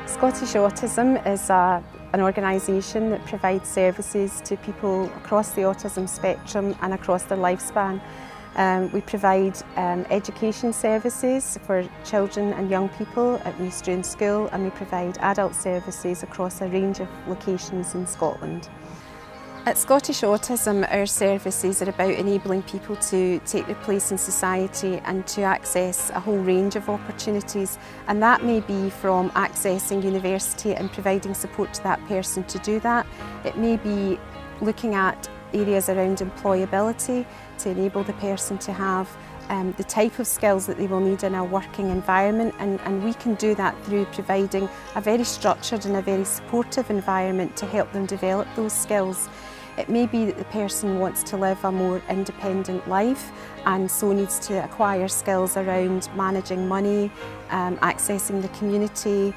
Scottish Autism is an organisation that provides services to people across the autism spectrum and across their lifespan. We provide education services for children and young people at New Strain School, and we provide adult services across a range of locations in Scotland. At Scottish Autism, our services are about enabling people to take their place in society and to access a whole range of opportunities, and that may be from accessing university and providing support to that person to do that. It may be looking at areas around employability to enable the person to have the type of skills that they will need in a working environment, and we can do that through providing a very structured and a very supportive environment to help them develop those skills. It may be that the person wants to live a more independent life and so needs to acquire skills around managing money, accessing the community,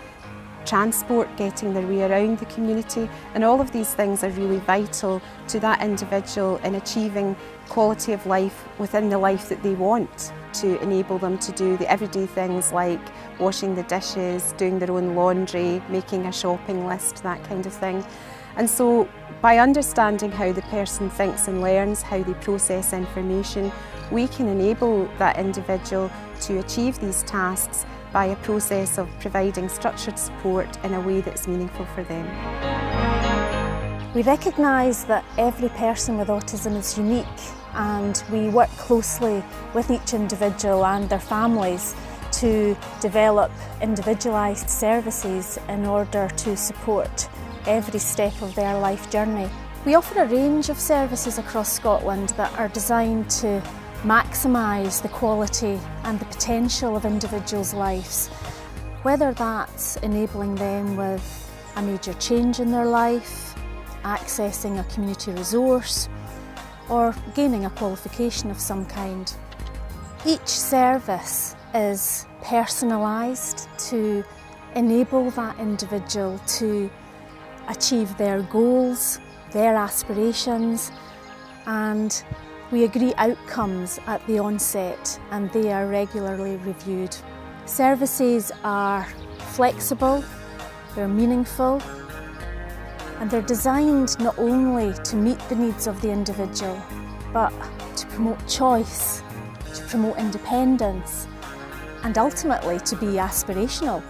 transport, getting their way around the community, and all of these things are really vital to that individual in achieving quality of life within the life that they want, to enable them to do the everyday things like washing the dishes, doing their own laundry, making a shopping list, that kind of thing. And so by understanding how the person thinks and learns, how they process information, we can enable that individual to achieve these tasks by a process of providing structured support in a way that's meaningful for them. We recognise that every person with autism is unique, and we work closely with each individual and their families to develop individualised services in order to support every step of their life journey. We offer a range of services across Scotland that are designed to maximise the quality and the potential of individuals' lives, whether that's enabling them with a major change in their life, accessing a community resource, or gaining a qualification of some kind. Each service is personalised to enable that individual to achieve their goals, their aspirations, and we agree outcomes at the onset, and they are regularly reviewed. Services are flexible, they're meaningful, and they're designed not only to meet the needs of the individual, but to promote choice, to promote independence, and ultimately to be aspirational.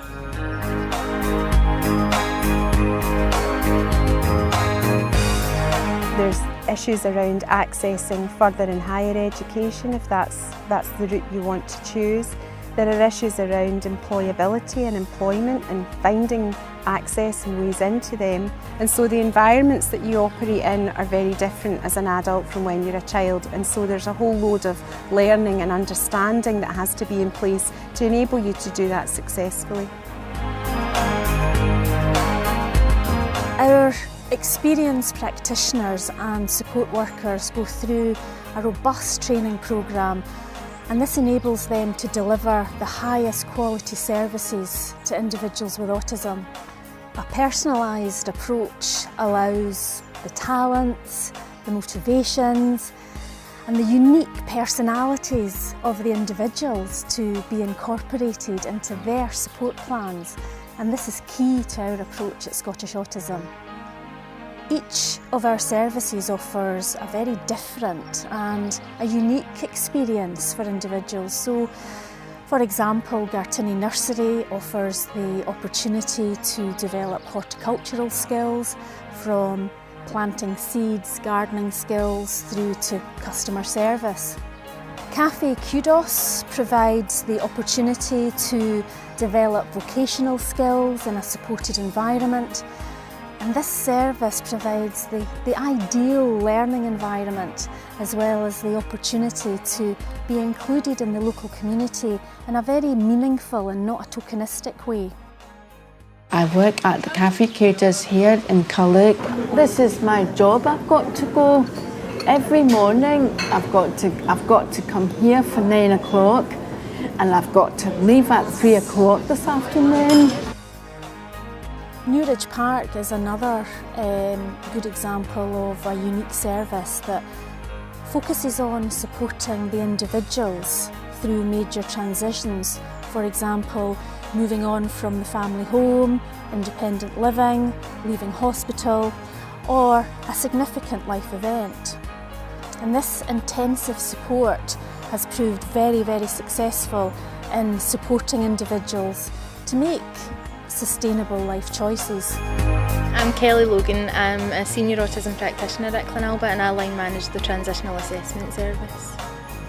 There's issues around accessing further and higher education, if that's the route you want to choose. There are issues around employability and employment and finding access and ways into them. And so the environments that you operate in are very different as an adult from when you're a child. And so there's a whole load of learning and understanding that has to be in place to enable you to do that successfully. Our experienced practitioners and support workers go through a robust training programme, and this enables them to deliver the highest quality services to individuals with autism. A personalised approach allows the talents, the motivations and the unique personalities of the individuals to be incorporated into their support plans, and this is key to our approach at Scottish Autism. Each of our services offers a very different and a unique experience for individuals. So, for example, Gartini Nursery offers the opportunity to develop horticultural skills, from planting seeds, gardening skills, through to customer service. Cafe Kudos provides the opportunity to develop vocational skills in a supported environment. And this service provides the ideal learning environment, as well as the opportunity to be included in the local community in a very meaningful and not a tokenistic way. I work at the Cafe Kudos here in Culloch. This is my job. I've got to go every morning. I've got to come here for 9 o'clock, and I've got to leave at 3 o'clock this afternoon. Newridge Park is another good example of a unique service that focuses on supporting the individuals through major transitions for example, moving on from the family home, independent living, leaving hospital, or a significant life event. And this intensive support has proved very, very successful in supporting individuals to make sustainable life choices. I'm Kelly Logan. I'm a senior autism practitioner at Clonalba and I line manage the Transitional Assessment Service.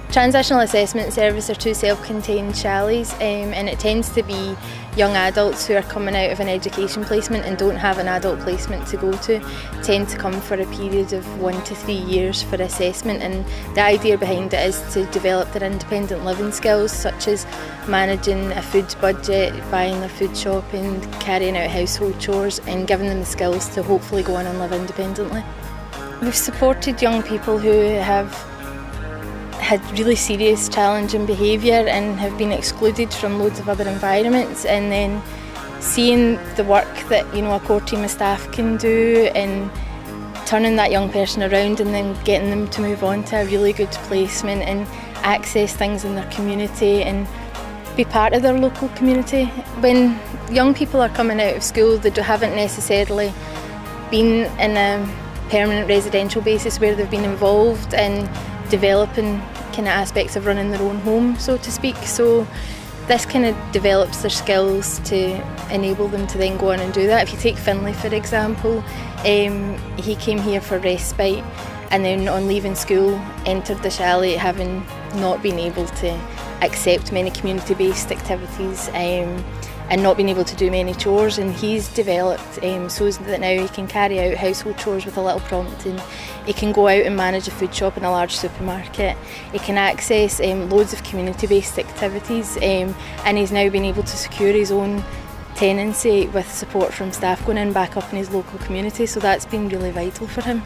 Transitional Assessment Service are two self-contained chalets and it tends to be young adults who are coming out of an education placement and don't have an adult placement to go to, tend to come for a period of 1 to 3 years for assessment, and the idea behind it is to develop their independent living skills such as managing a food budget, buying their food shopping, carrying out household chores and giving them the skills to hopefully go on and live independently. We've supported young people who have had really serious challenging behaviour and have been excluded from loads of other environments, and then seeing the work that a core team of staff can do and turning that young person around and then getting them to move on to a really good placement and access things in their community and be part of their local community. When young people are coming out of school, they haven't necessarily been in a permanent residential basis where they've been involved in developing kind of aspects of running their own home, so to speak. So this kind of develops their skills to enable them to then go on and do that. If you take Finlay for example, he came here for respite and then on leaving school entered the chalet having not been able to accept many community-based activities and not being able to do many chores, and he's developed so that now he can carry out household chores with a little prompting. He can go out and manage a food shop in a large supermarket. He can access loads of community-based activities, and he's now been able to secure his own tenancy with support from staff going in back up in his local community, so that's been really vital for him.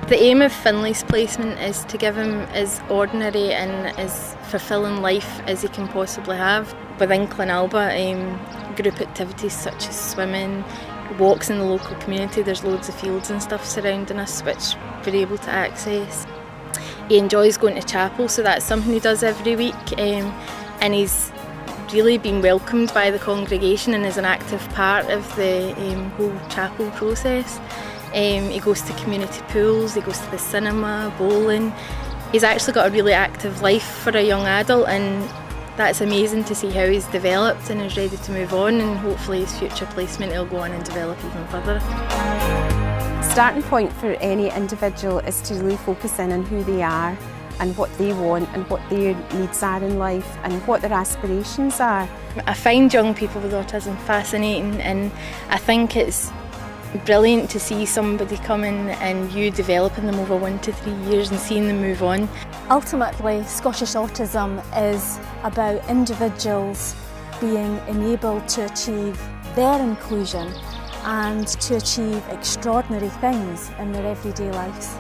The aim of Finlay's placement is to give him as ordinary and as fulfilling life as he can possibly have. Within Clonalba, group activities such as swimming, walks in the local community, there's loads of fields and stuff surrounding us which we're able to access. He enjoys going to chapel, so that's something he does every week, and he's really been welcomed by the congregation and is an active part of the whole chapel process. He goes to community pools, he goes to the cinema, bowling. He's actually got a really active life for a young adult, and that's amazing to see how he's developed and is ready to move on, and hopefully his future placement will go on and develop even further. Starting point for any individual is to really focus in on who they are and what they want and what their needs are in life and what their aspirations are. I find young people with autism fascinating, and I think it's brilliant to see somebody coming and you developing them over 1 to 3 years and seeing them move on. Ultimately, Scottish Autism is about individuals being enabled to achieve their inclusion and to achieve extraordinary things in their everyday lives.